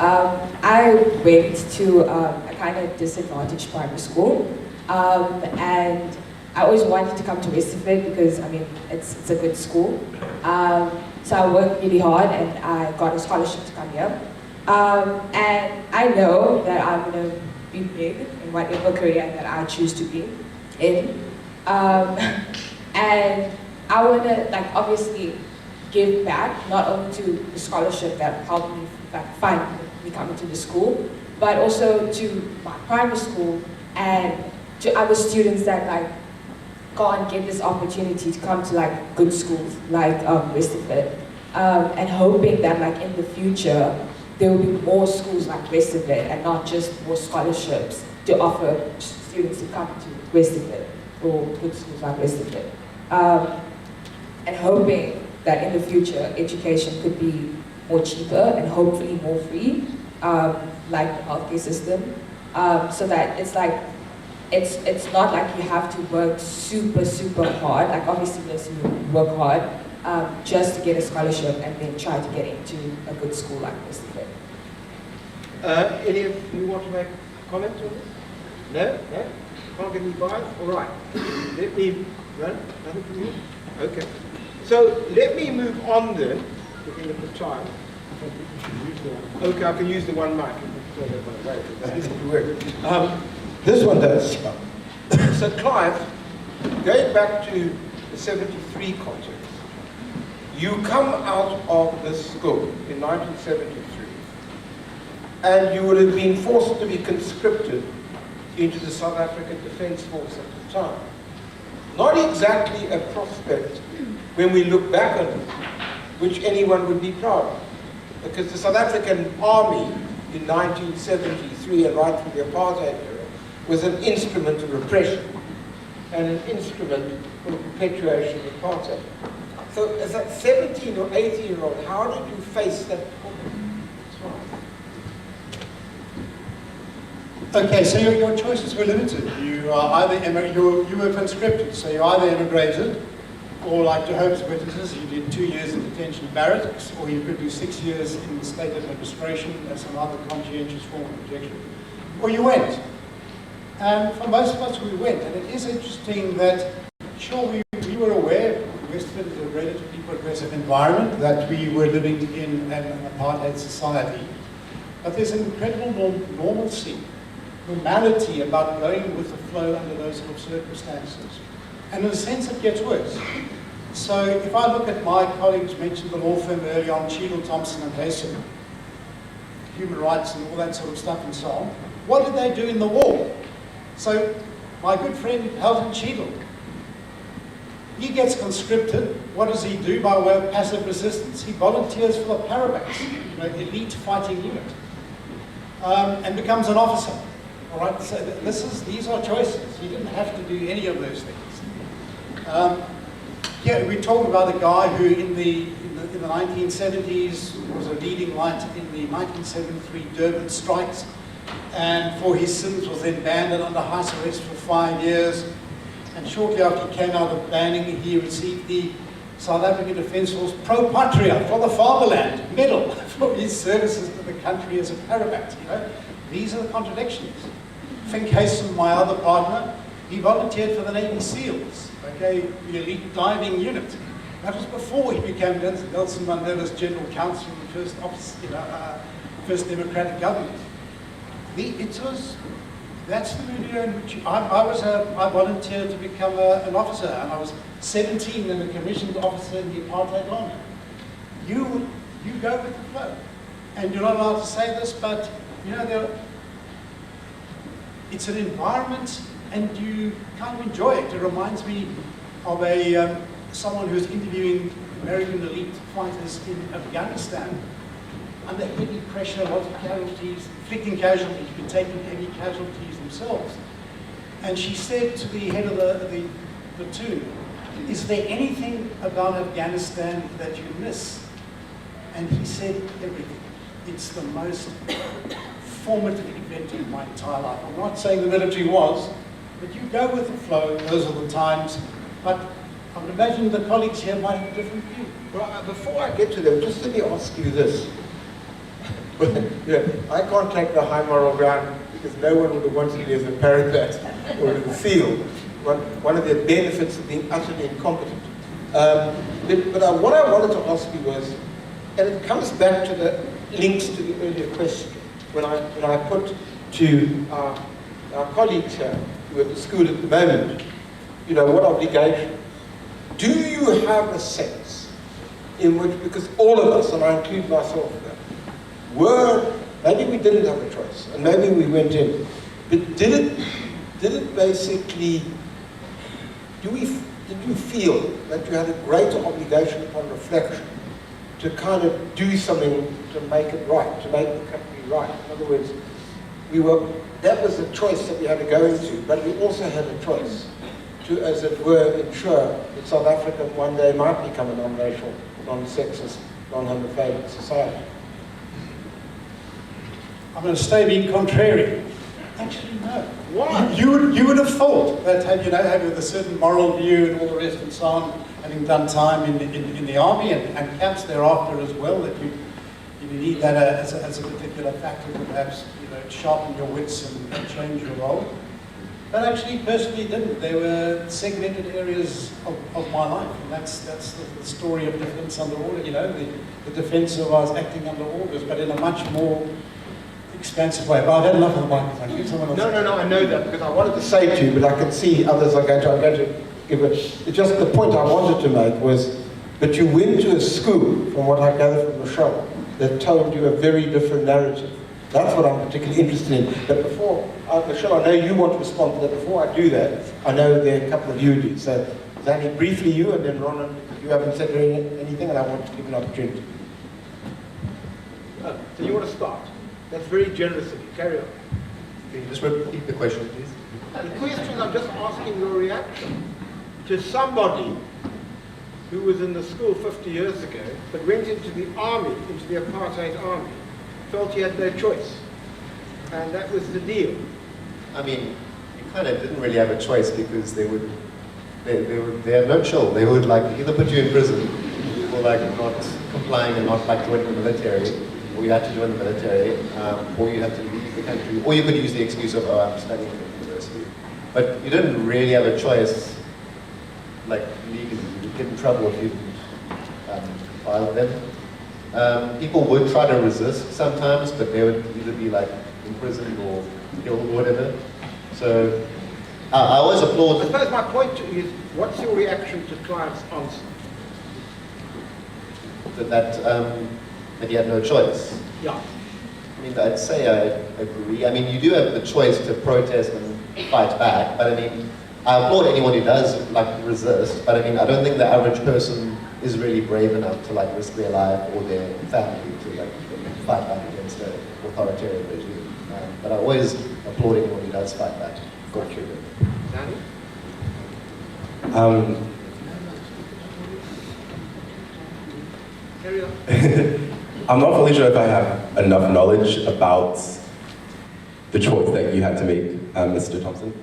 I went to a kind of disadvantaged primary school, and I always wanted to come to Westerford because, I mean, it's a good school. So I worked really hard and I got a scholarship to come here. And I know that I'm going to be big in whatever career that I choose to be in. And I want to, like, obviously give back, not only to the scholarship that helped me find me coming to the school, but also to my private school and to other students that like can't get this opportunity to come to like good schools like Westerford, and hoping that like in the future there will be more schools like Westerford and not just more scholarships to offer students to come to Westerford or good schools like Westerford, and hoping that in the future education could be more cheaper and hopefully more free, like the healthcare system, so that it's like it's not like you have to work super hard. Like obviously yes, you work hard just to get a scholarship and then try to get into a good school like this. Any of you want to make a comment on this? No? No? Can't get any bias? All right. Let me run. Nothing from you? Okay. So let me move on then, looking at the time. Okay, I can use the one mic. This one does. So Clive, going back to the 73 context, you come out of this school in 1973 and you would have been forced to be conscripted into the South African Defence Force at the time. Not exactly a prospect when we look back on it, which anyone would be proud of. Because the South African Army in 1973 and right through the apartheid era was an instrument of repression and an instrument for the perpetuation of apartheid. So as a 17 or 18-year-old, how did you face that problem? Okay, so your choices were limited. You are either you were conscripted, so you either immigrated, or like Jehovah's Witnesses, you did 2 years in detention barracks, or you could do 6 years in the state administration as another conscientious form of rejection, or you went. And for most of us, we went. And it is interesting that, sure, we were aware Westford is a relatively progressive environment, that we were living in an apartheid society, but there's an incredible normalcy, normality about going with the flow under those sort of circumstances. And in a sense, it gets worse. So if I look at my colleagues, mentioned the law firm early on, Cheadle, Thompson and Hesson, human rights and all that sort of stuff and so on, what did they do in the war? So my good friend Helton Cheadle, he gets conscripted. What does he do by way of passive resistance? He volunteers for the Parabats, elite fighting unit, and becomes an officer. All right, so these are choices. He didn't have to do any of those things. Yeah, we talk about a guy who in the 1970s was a leading light in the 1973 Durban strikes, and for his sins was then banned and under house arrest for 5 years. And shortly after he came out of banning, he received the South African Defence Force Pro Patria for the Fatherland medal for his services to the country as a Parabat. These are the contradictions. Fink Haysom, my other partner, he volunteered for the Navy SEALs, okay, the elite diving unit. That was before he became Nelson Mandela's General Counsel in the first office, first democratic government. That's the milieu in which I volunteered to become an officer, and I was 17 and a commissioned officer in the apartheid army. You go with the flow, and you're not allowed to say this, but it's an environment, and you kind of enjoy it. It reminds me of someone who's interviewing American elite fighters in Afghanistan under heavy pressure, lots of casualties, inflicting casualties, but taking heavy casualties themselves. And she said to the head of the platoon, "Is there anything about Afghanistan that you miss?" And he said, "Everything. It's the most formative event in my entire life." I'm not saying the military was, but you go with the flow, those are the times. But I would imagine the colleagues here might have a different view. Well, before I get to them, just let me ask you this. I can't take the high moral ground because no one would have wanted me as a Parabat or as a SEAL. One of the benefits of being utterly incompetent. But what I wanted to ask you was, and it comes back to the links to the earlier question. When I put to our colleagues here who are at the school at the moment, you know, what obligation? Do you have a sense in which, because all of us, and I include myself there, maybe we didn't have a choice, and maybe we went in, but did it basically, did you feel that you had a greater obligation upon reflection to kind of do something to make it right, to make the country right? In other words, that was a choice that we had to go into, but we also had a choice to, as it were, ensure that South Africa one day might become a non-racial, non-sexist, non-homophobic society. I'm going to stay being contrary. Actually, no. Why? You would have thought that having a certain moral view and all the rest and so on, having done time in the army and camps thereafter as well, that you need that as a particular factor to perhaps sharpen your wits and change your role. But actually, personally, didn't. There were segmented areas of my life, and that's the story of defence under order. The defence of us acting under orders, but in a much more expansive way. But I've had enough of the microphone. Give someone else. No, I know that because I wanted to say to you, but I can see others are going to give it. It's just the point I wanted to make was that you went to a school, from what I gather from Michelle, that told you a very different narrative. That's what I'm particularly interested in. But before, Michelle, I know you want to respond to that. Before I do that, I know there are a couple of you do. So, Zanny, briefly you, and then Ronan, you haven't said anything, and I want to give you an opportunity. So you want to start? That's very generous of you. Carry on. Can you just repeat the question, please? The question, I'm just asking your reaction to somebody who was in the school 50 years ago, but went into the army, into the apartheid army, felt he had no choice. And that was the deal. I mean, you kind of didn't really have a choice because they had no chill. They would either put you in prison for not complying and not joining the military, or you had to join the military, or you had to leave the country, or you could use the excuse of, I'm studying at university. But you didn't really have a choice, legally. You'd get in trouble if you didn't comply with them. People would try to resist sometimes, but they would either be imprisoned or killed or whatever. So I always applaud. I suppose my point to you is, what's your reaction to Clive's answer? That he had no choice. Yeah. I mean, I'd say I agree. I mean, you do have the choice to protest and fight back, but I mean, I applaud anyone who does resist, but I mean, I don't think the average person is really brave enough to risk their life or their family to fight back against an authoritarian regime. But I always applaud anyone who does fight back. Got you. Danny? Carry on. I'm not fully sure if I have enough knowledge about the choice that you had to make, Mr. Thompson,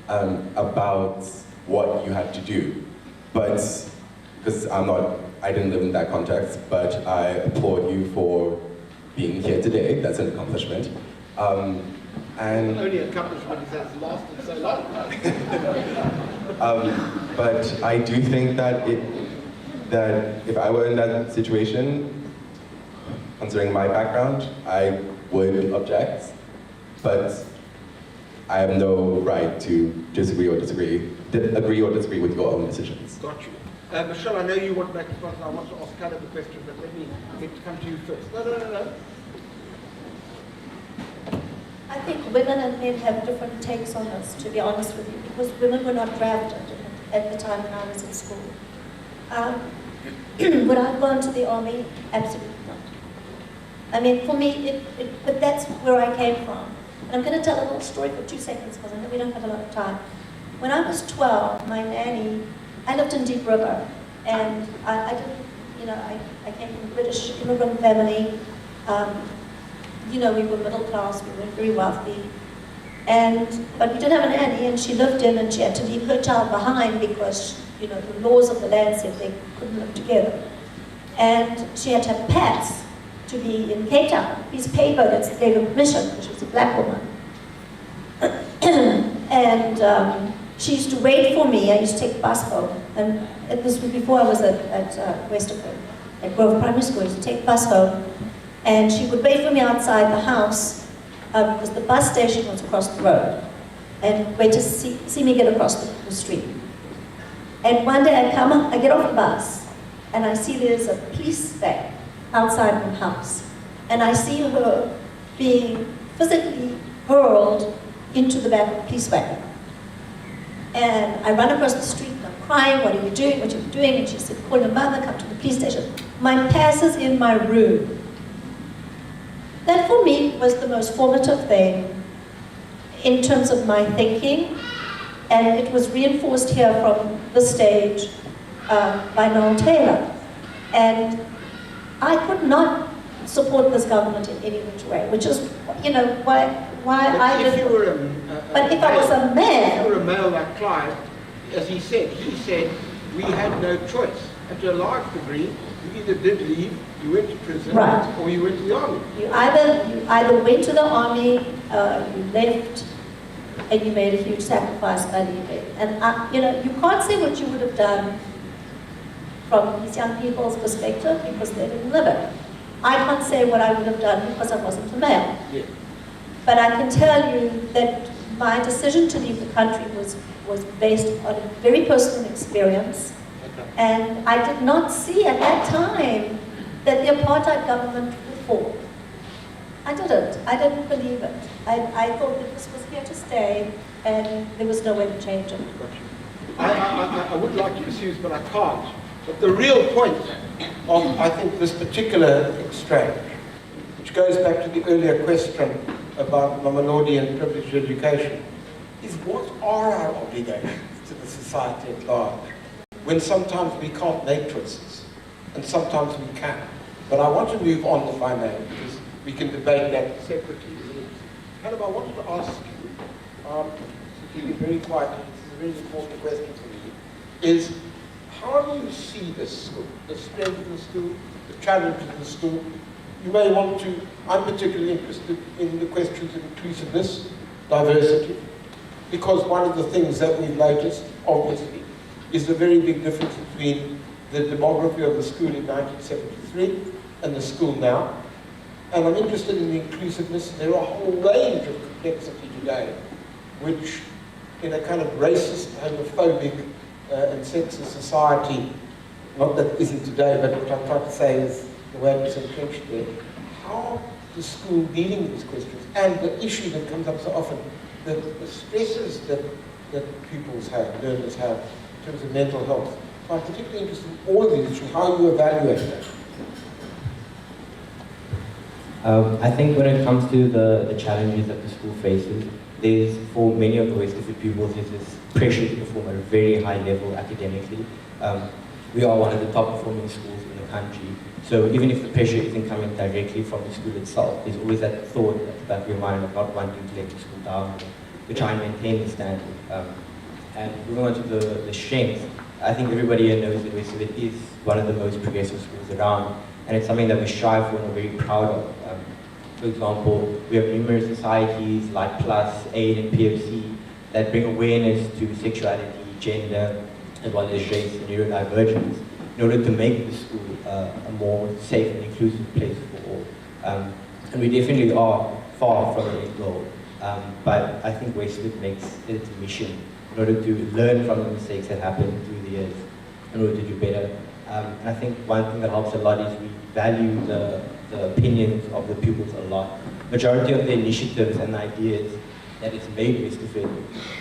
about what you had to do. But, because I didn't live in that context, but I applaud you for being here today. That's an accomplishment. And only an accomplishment that has lasted so long. But I do think that if I were in that situation, considering my background, I would object, but I have no right to agree or disagree with your own decisions. Got you. Michelle, I know you want to make a point, I want to ask Caleb a question, but let me come to you first. No. I think women and men have different takes on this, to be honest with you, because women were not drafted at the time when I was in school. Would I have gone to the army? Absolutely not. I mean, for me, but that's where I came from. And I'm going to tell a little story for 2 seconds, because I know we don't have a lot of time. When I was 12, my nanny, I lived in Deep River, and I didn't, I came from a British immigrant family. We were middle class, we weren't very wealthy. But we did have a nanny, and she lived in, and she had to leave her child behind because, the laws of the land said they couldn't live together. And she had to have pass to be in Cape Town, a piece of paper that gave her permission, because she was a black woman. And she used to wait for me. I used to take bus home, and this was before I was at Westerford, at Grove Primary School. I used to take bus home, And she would wait for me outside the house because the bus station was across the road, and wait to see me get across the street. And one day I get off the bus, and I see there's a police van outside my house. And I see her being physically hurled into the back of the police wagon. And I run across the street and I'm crying, what are you doing, what are you doing? And she said, call your mother, come to the police station. My pass is in my room. That for me was the most formative thing in terms of my thinking, and it was reinforced here from the stage by Noel Taylor. And I could not support this government in any which way, which is, you know, why I if did. you were But if I was a man, if you were a male like Clive, as he said we had no choice. And to a large degree, you either did leave, you went to prison, right, or you went to the army. you either went to the army, you left, and you made a huge sacrifice by leaving. And you know, you can't say what you would have done from these young people's perspective because they didn't live it. I can't say what I would have done because I wasn't a male. Yeah. But I can tell you that my decision to leave the country was based on a very personal experience. Okay. And I did not see at that time that the apartheid government would fall. I didn't. I didn't believe it. I thought that this was here to stay and there was no way to change it. I would like to pursue this, but I can't. But the real point of, I think, this particular exchange, which goes back to the earlier question about minority and privileged education, is what are our obligations to the society at large, when sometimes we can't make choices, and sometimes we can. But I want to move on, if I may, because we can debate that separately. Hannah, I wanted to ask you, to keep it very quiet, this is a very important question for me, is how do you see this school, the strength of the school, the challenges of the school? You may want to, I'm particularly interested in the questions of inclusiveness, diversity, because one of the things that we've noticed, obviously, is the very big difference between the demography of the school in 1973 and the school now. And I'm interested in the inclusiveness. There are a whole range of complexity today, which in a kind of racist, homophobic, and sexist society, not that it isn't today, but what I'm trying to say is the way it's entrenched there. How is school dealing with these questions? And the issue that comes up so often, the stresses that pupils have, learners have, in terms of mental health. So I'm particularly interested in all of these issues, how you evaluate that. I think when it comes to the challenges that the school faces, there's, for many of the Westerford pupils, there's this pressure to perform at a very high level academically. We are one of the top performing schools in the country, so even if the pressure isn't coming directly from the school itself, there's always that thought at the back of your mind of not wanting to let the school down, to try and maintain the standard. And moving on to the strength, I think everybody here knows that Westerford is one of the most progressive schools around, and it's something that we strive for and are very proud of. For example, we have numerous societies like PLUS, AID and PFC that bring awareness to sexuality, gender, as well as race and neurodivergence in order to make the school a more safe and inclusive place for all. And we definitely are far from the end goal, but I think Westerford makes it its mission in order to learn from the mistakes that happen through the years in order to do better. And I think one thing that helps a lot is we value the opinions of the pupils a lot. Majority of the initiatives and ideas that it's made Westerford,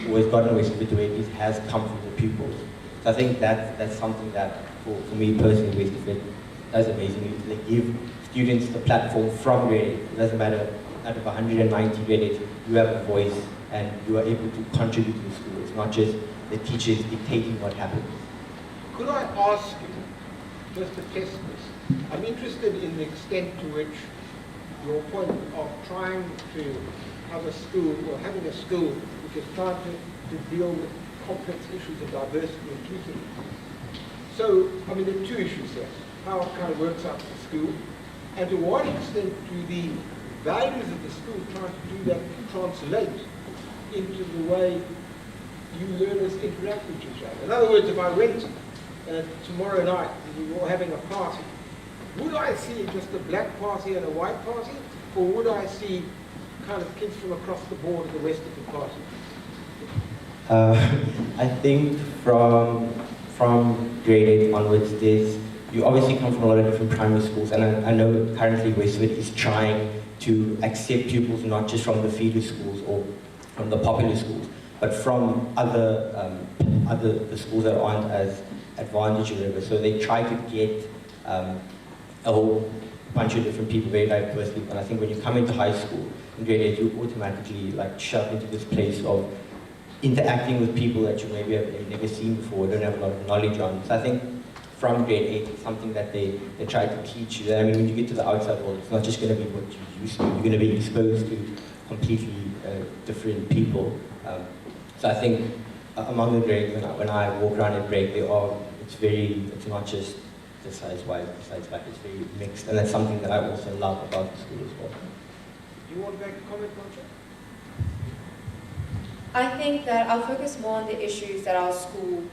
or has gotten Westerford to where it is, has come from the pupils. So I think that's something that, for me personally, Westerford does amazingly. They give students the platform from grade 8. It doesn't matter, out of 190 grade 8, you have a voice and you are able to contribute to the school. It's not just the teachers dictating what happens. Could I ask you, just to test this, I'm interested in the extent to which your point of trying to have a school, or having a school which is trying to deal with complex issues of diversity and inclusivity. So, I mean, there are two issues here. How it kind of works out for the school, and to what extent do the values of the school trying to do that translate into the way you learners interact with each other. In other words, if I went tomorrow night and we were all having a party, would I see just a black party and a white party, or would I see kind of kids from across the board of the rest of the party? I think from grade 8 onwards, you obviously come from a lot of different primary schools, and I know currently Westwood is trying to accept pupils not just from the feeder schools or from the popular schools, but from other the schools that aren't as advantaged or whatever. So they try to get a whole bunch of different people very diversely. And I think when you come into high school in grade 8, you automatically like shoved into this place of interacting with people that you maybe have never seen before, don't have a lot of knowledge on. So I think from grade 8, it's something that they try to teach you. I mean, when you get to the outside world, it's not just going to be what you used to. You're going to be exposed to completely different people. So I think among the grades, when I walk around at break, it's not just the size wise, besides black, it's very mixed. And that's something that I also love about the school as well. Do you want to make a comment, Roger? I think that I'll focus more on the issues that our school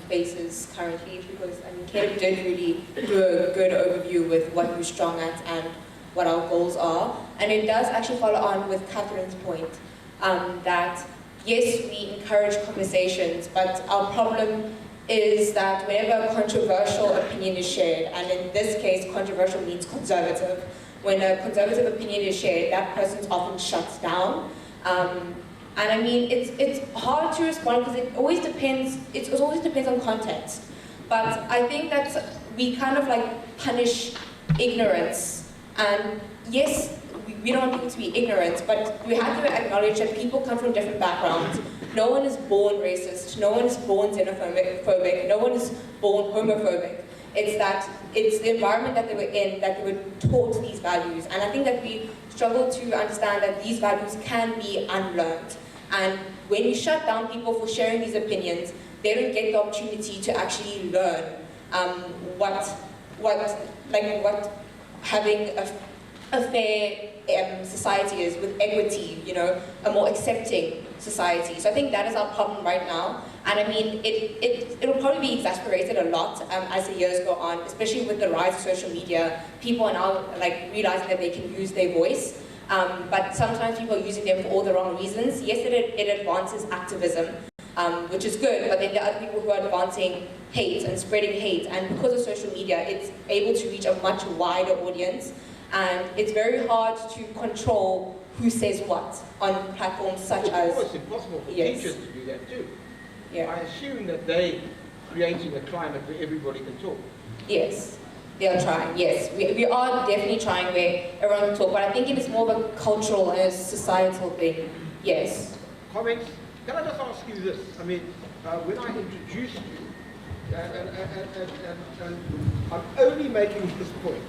faces currently, because I mean, Caleb did really do a good overview with what we're strong at and what our goals are. And it does actually follow on with Catherine's point that yes, we encourage conversations, but our problem is that whenever a controversial opinion is shared, and in this case, controversial means conservative, when a conservative opinion is shared, that person's often shuts down. And I mean, it's hard to respond because it always depends on context. But I think that we kind of like punish ignorance. And yes, we don't want people to be ignorant, but we have to acknowledge that people come from different backgrounds. No one is born racist, no one is born xenophobic, no one is born homophobic. It's the environment that they were in, that they were taught these values. And I think that we struggle to understand that these values can be unlearned. And when you shut down people for sharing these opinions, they don't get the opportunity to actually learn what having a fair society is, with equity, you know, a more accepting society. So I think that is our problem right now. And I mean, it'll probably be exasperated a lot as the years go on, especially with the rise of social media. People are now like realizing that they can use their voice. But sometimes people are using them for all the wrong reasons. Yes, it advances activism, which is good, but then there are other people who are advancing hate and spreading hate. And because of social media, it's able to reach a much wider audience. And it's very hard to control who says what on platforms such as... Of course, it's impossible for teachers to do that too. Yeah. I assume that they're creating a climate where everybody can talk. Yes, they are trying, yes. We are definitely trying where everyone can talk, but I think it is more of a cultural and a societal thing, yes. Comments? Can I just ask you this? I mean, when I introduced you, and I'm only making this point,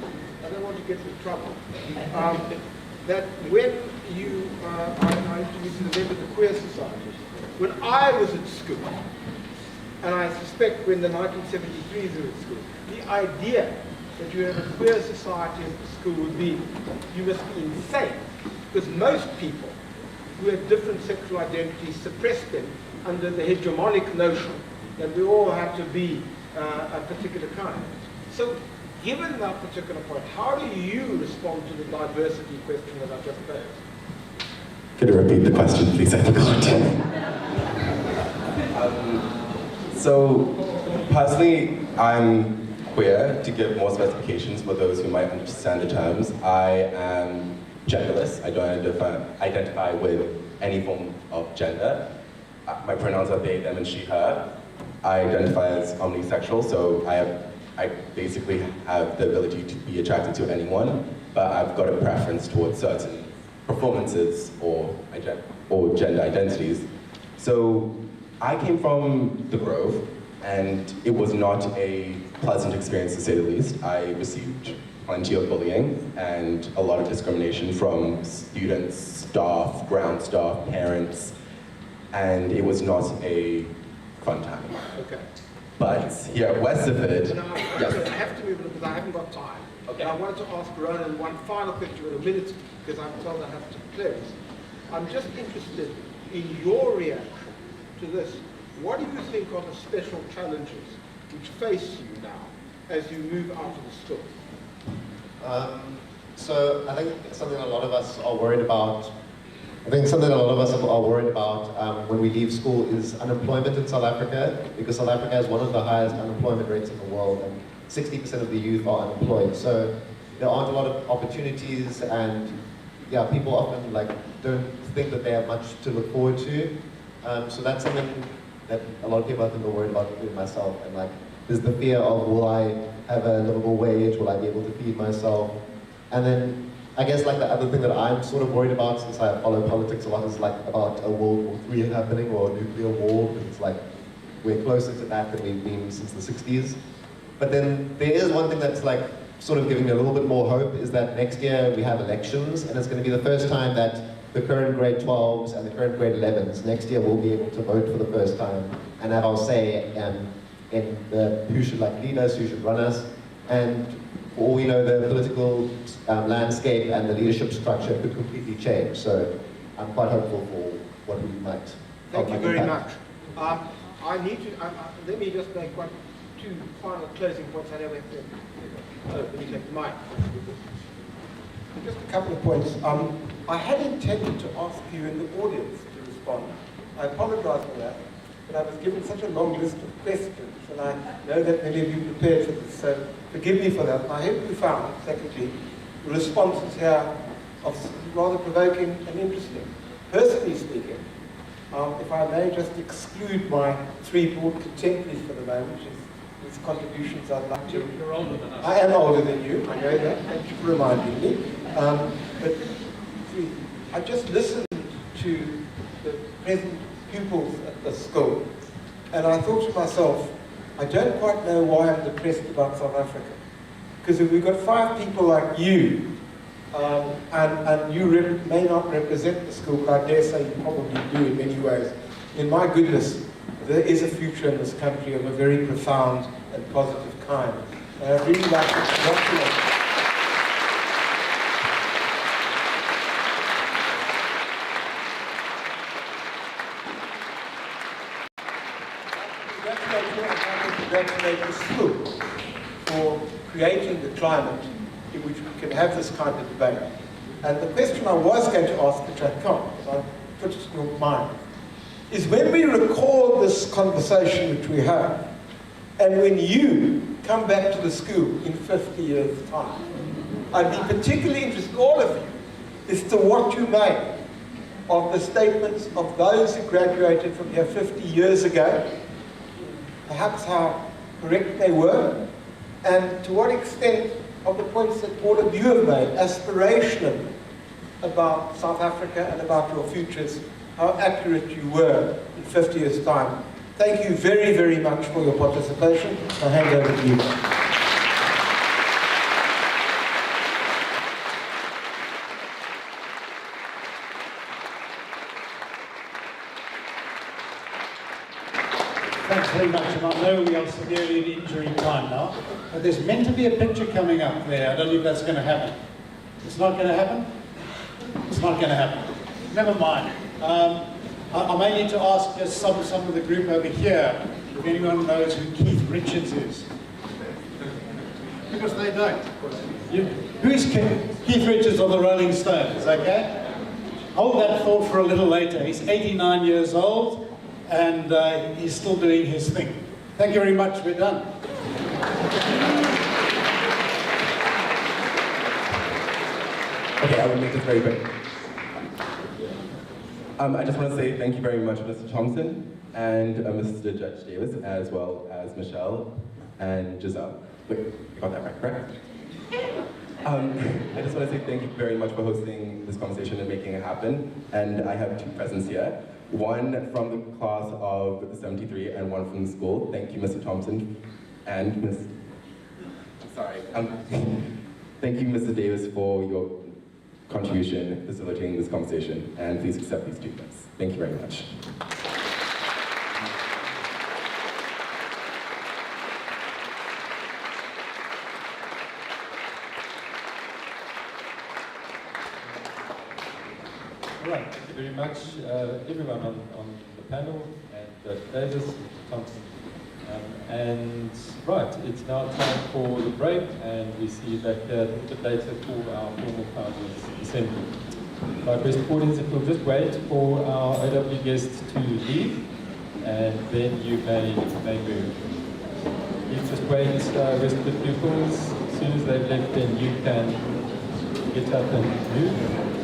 I don't want to get into trouble, that when I introduced the member of the Queer Society, when I was at school, and I suspect when the 1973s were at school, the idea that you have a queer society at the school would be, you must be insane, because most people who have different sexual identities suppress them under the hegemonic notion that we all have to be a particular kind. So, given that particular point, how do you respond to the diversity question that I just posed? Could you repeat the question, please? I forgot. So, personally, I'm queer. To give more specifications for those who might understand the terms, I am genderless. I don't identify with any form of gender. My pronouns are they, them, and she, her. I identify as omnisexual, so I basically have the ability to be attracted to anyone, but I've got a preference towards certain performances or gender identities. So I came from the Grove, and it was not a pleasant experience to say the least. I received plenty of bullying and a lot of discrimination from students, staff, ground staff, parents, and it was not a fun time. Okay. But here at Westford, no, yes. I have to move it because I haven't got time. Okay. And I wanted to ask Ronan one final question in a minute because I'm told I have to close. I'm just interested in your reaction to this. What do you think are the special challenges which face you now as you move out of the school? So I think something a lot of us are worried about. When we leave school is unemployment in South Africa, because South Africa has one of the highest unemployment rates in the world, and 60% of the youth are unemployed. So there aren't a lot of opportunities, and yeah, people often don't think that they have much to look forward to. So that's something that a lot of people I think are worried about, including myself. And there's the fear of, will I have a livable wage? Will I be able to feed myself? And then I guess the other thing that I'm sort of worried about, since I follow politics a lot, is about a World War III happening, or a nuclear war, because it's we're closer to that than we've been since the 60s. But then there is one thing that's sort of giving me a little bit more hope, is that next year we have elections, and it's going to be the first time that the current grade 12s and the current grade 11s next year will be able to vote for the first time and have our say in who should lead us, who should run us. And for all we know, the political landscape and the leadership structure could completely change. So I'm quite hopeful for what we might. Thank you very much. Let me just make two final closing points. I know we have to. Let me take the mic. Just a couple of points. I had intended to ask you in the audience to respond. I apologize for that, but I was given such a long list of questions, and I know that many of you prepared for this, so forgive me for that. I hope you found, secondly, the responses here of rather provoking and interesting. Personally speaking, if I may just exclude my three board contemporaries for the moment, whose contributions I'd like to... You're older than us. I am older than you, I know that, thank you for reminding me. But I just listened to the present pupils at the school, and I thought to myself, I don't quite know why I'm depressed about South Africa. Because if we've got 5 people like you, and you may not represent the school, but I dare say you probably do in many ways, then my goodness, there is a future in this country of a very profound and positive kind. And I'd really like to congratulate you. Congratulate the school for creating the climate in which we can have this kind of debate. And the question I was going to ask, which I can't, because I put it in your mind, is when we record this conversation which we have, and when you come back to the school in 50 years' time, I'd be particularly interested, all of you, as to what you make of the statements of those who graduated from here 50 years ago, perhaps how correct they were, and to what extent of the points that all of you have made aspirationally about South Africa and about your futures, how accurate you were in 50 years' time. Thank you very, very much for your participation. I'll hand over to you. Thanks very much, and I know we are severely in injury time now, but there's meant to be a picture coming up there. I don't know if that's going to happen. It's not going to happen? It's not going to happen. Never mind. I may need to ask just some of the group over here if anyone knows who Keith Richards is. Because they don't. Who is Keith Richards of the Rolling Stones, okay? Hold that thought for a little later. He's 89 years old, and he's still doing his thing. Thank you very much. We're done. Okay, I will make this very quick. I just want to say thank you very much, Mr. Thompson, and Mr. Judge Davis, as well as Michelle and Giselle. Wait, got that right, correct? I just want to say thank you very much for hosting this conversation and making it happen. And I have 2 presents here. One from the class of 73 and one from the school. Thank you, Mr. Thompson and Ms. Sorry. Thank you, Mr. Davis, for your contribution facilitating this conversation, and please accept these 2 gifts. Thank you very much. All right, thank you very much, everyone on the panel, and Davis, Thompson, And right, it's now time for the break, and we see you back there a little bit later for our formal founders assembly. Right, West Fordians, if you'll just wait for our OW guests to leave, and then you may move. You just wait, rest of the pupils. As soon as they've left, then you can get up and move.